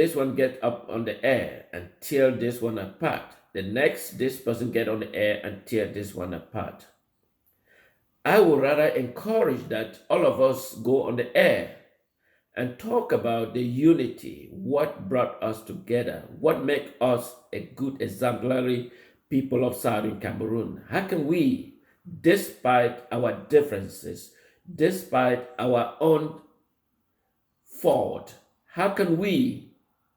this one get up on the air and tear this one apart. The next, this person get on the air and tear this one apart. I would rather encourage that all of us go on the air and talk about the unity, what brought us together, what make us a good exemplary people of Southern Cameroon. How can we, despite our differences, despite our own fault, how can we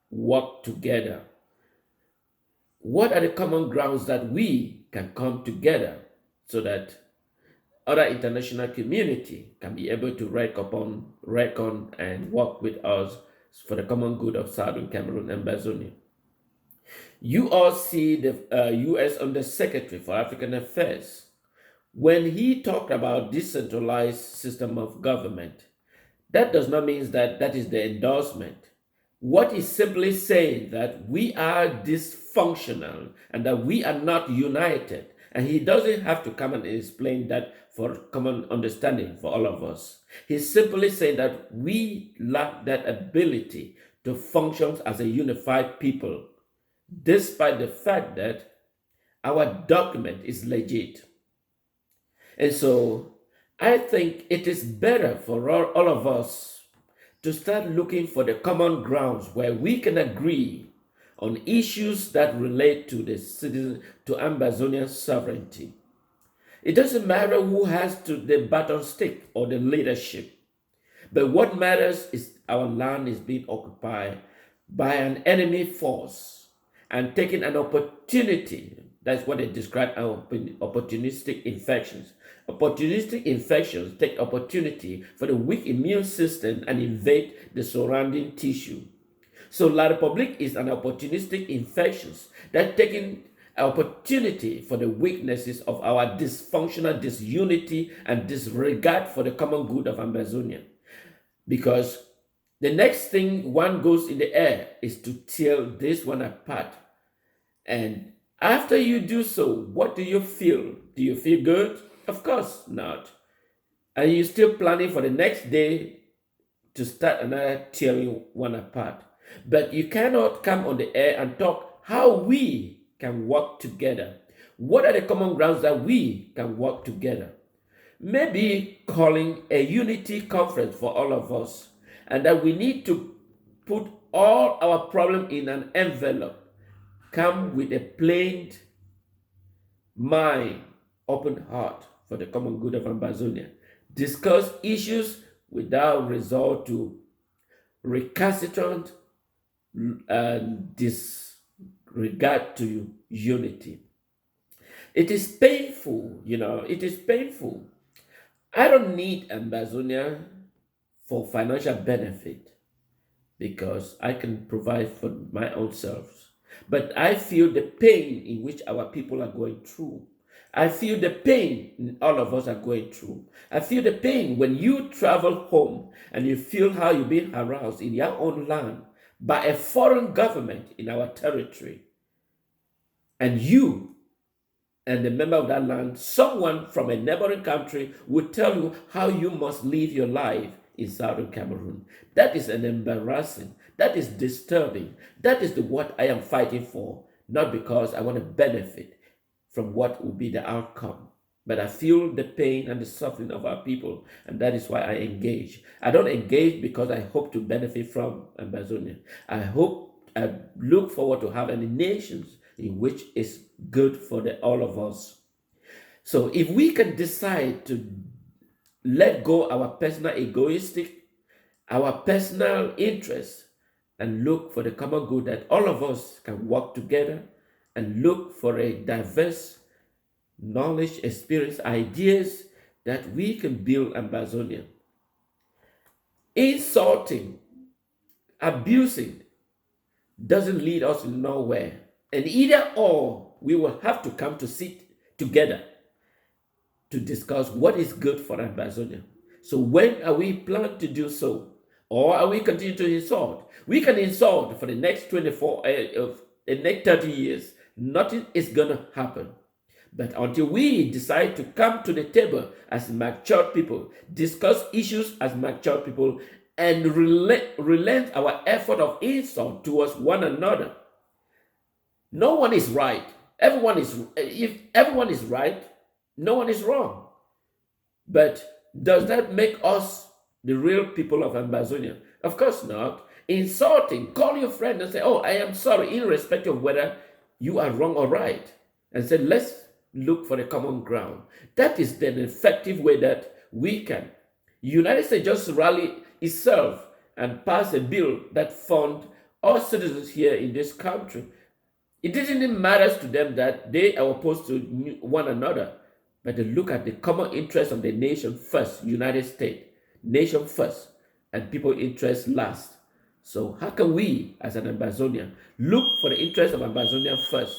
work together? What are the common grounds that we can come together so that other international community can be able to reckon and work with us for the common good of Southern Cameroon and Ambazonia. You all see the U.S. Undersecretary for African Affairs when he talked about decentralized system of government. That does not mean that that is the endorsement. What is simply saying that we are dysfunctional and that we are not united. And he doesn't have to come and explain that for common understanding for all of us. He's simply saying that we lack that ability to function as a unified people, despite the fact that our document is legit. And so I think it is better for all of us to start looking for the common grounds where we can agree on issues that relate to the citizen, to Ambazonian sovereignty. It doesn't matter who has the baton stick or the leadership, but what matters is our land is being occupied by an enemy force and taking an opportunity. That's what they describe as opportunistic infections. Opportunistic infections take opportunity for the weak immune system and invade the surrounding tissue. So La Republique is an opportunistic infection that taking opportunity for the weaknesses of our dysfunctional disunity and disregard for the common good of Ambazonia. Because the next thing one goes in the air is to tear this one apart. And after you do so, what do you feel? Do you feel good? Of course not. Are you still planning for the next day to start another tearing one apart? But you cannot come on the air and talk how we can work together. What are the common grounds that we can work together? Maybe calling a unity conference for all of us, and that we need to put all our problem in an envelope, come with a plain mind, open heart for the common good of Ambazonia. Discuss issues without resort to recalcitrant disregard to unity. It is painful, it is painful. I don't need Ambazonia for financial benefit because I can provide for my own self. But I feel the pain in which our people are going through. I feel the pain all of us are going through. I feel the pain when you travel home and you feel how you're being harassed in your own land by a foreign government in our territory. And you and the member of that land, someone from a neighboring country, will tell you how you must live your life in Southern Cameroon. That is an embarrassing, that is disturbing. That is what I am fighting for, not because I want to benefit from what will be the outcome. But I feel the pain and the suffering of our people, and that is why I engage. I don't engage because I hope to benefit from Ambazonia. I look forward to having nations in which is good for all of us. So if we can decide to let go our personal our personal interests, and look for the common good that all of us can work together and look for a diverse knowledge, experience, ideas that we can build Ambazonia. Insulting, abusing doesn't lead us nowhere. And either or, we will have to come to sit together to discuss what is good for Ambazonia. So when are we planning to do so? Or are we continue to insult? We can insult for the next 30 years. Nothing is going to happen. But until we decide to come to the table as mature people, discuss issues as mature people, and relent our effort of insult towards one another. No one is right. If everyone is right, no one is wrong. But does that make us the real people of Ambazonia? Of course not. Insulting, call your friend and say, "Oh, I am sorry," irrespective of whether you are wrong or right. And say, let's look for the common ground. That is the effective way that we can. United States just rally itself and pass a bill that fund all citizens here in this country. It didn't matter to them that they are opposed to one another, but they look at the common interest of the nation first, United States, nation first, and people interest last. So how can we, as an Ambazonian, look for the interest of Ambazonia first